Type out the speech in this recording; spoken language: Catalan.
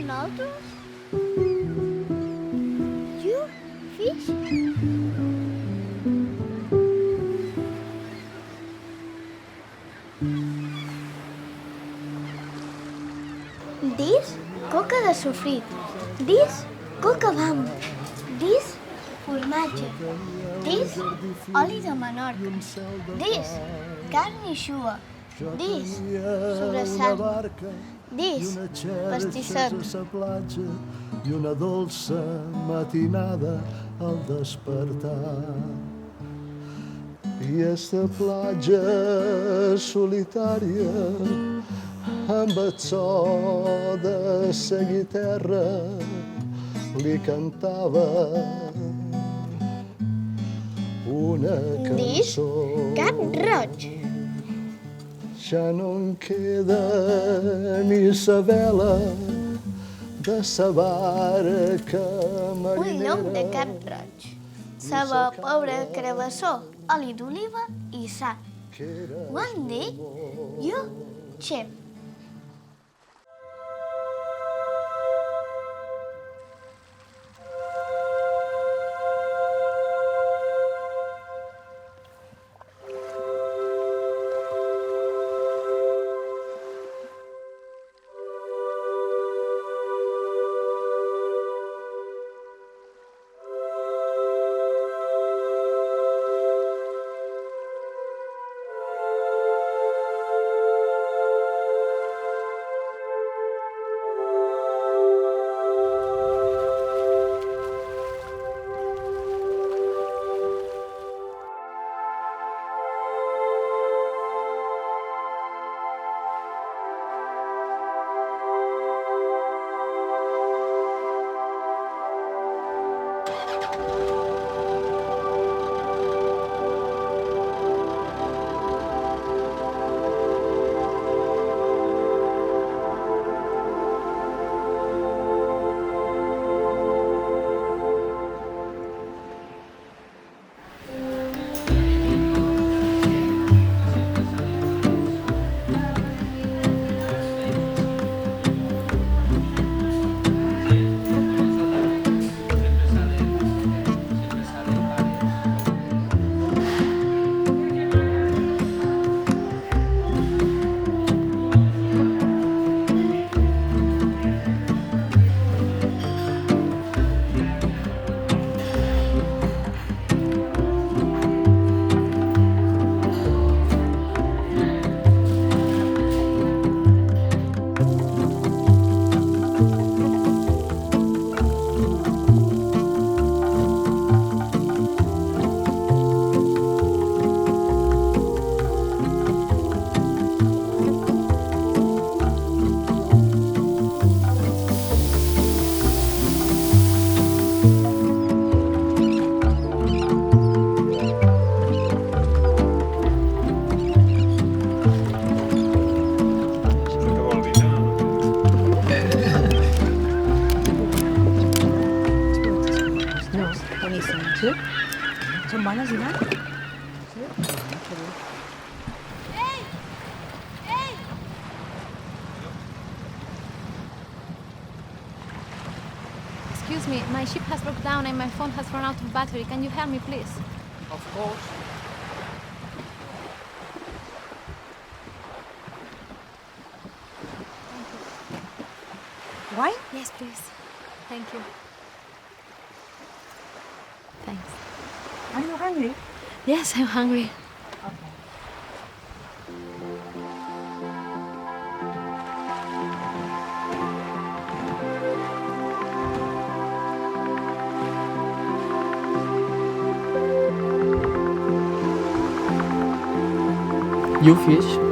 nosaltres? You fish? This, coca de sofrit. This, coca bamba. This, formatge. This, oli de Menorca. This, carn i xua. This, sobrassada. This, pastissets. I una dolça matinada al despertar. I esta platja solitària amb el so de sa guitarra li cantava una cançó. Gat roig. Ja no en queda ni sa vela de sa barca marinera. Un llom de gat roig. Ceba, pebre, carabassó, oli d'oliva i sal. One day, jo, xef. Sí? Són bones, Ina? Excuse me, my ship has broke down and my phone has run out of battery. Can you help me, please? Of course. Why? Yes, please. Thank you. Thanks. Are you hungry? Yes, I'm hungry. Okay. You fish?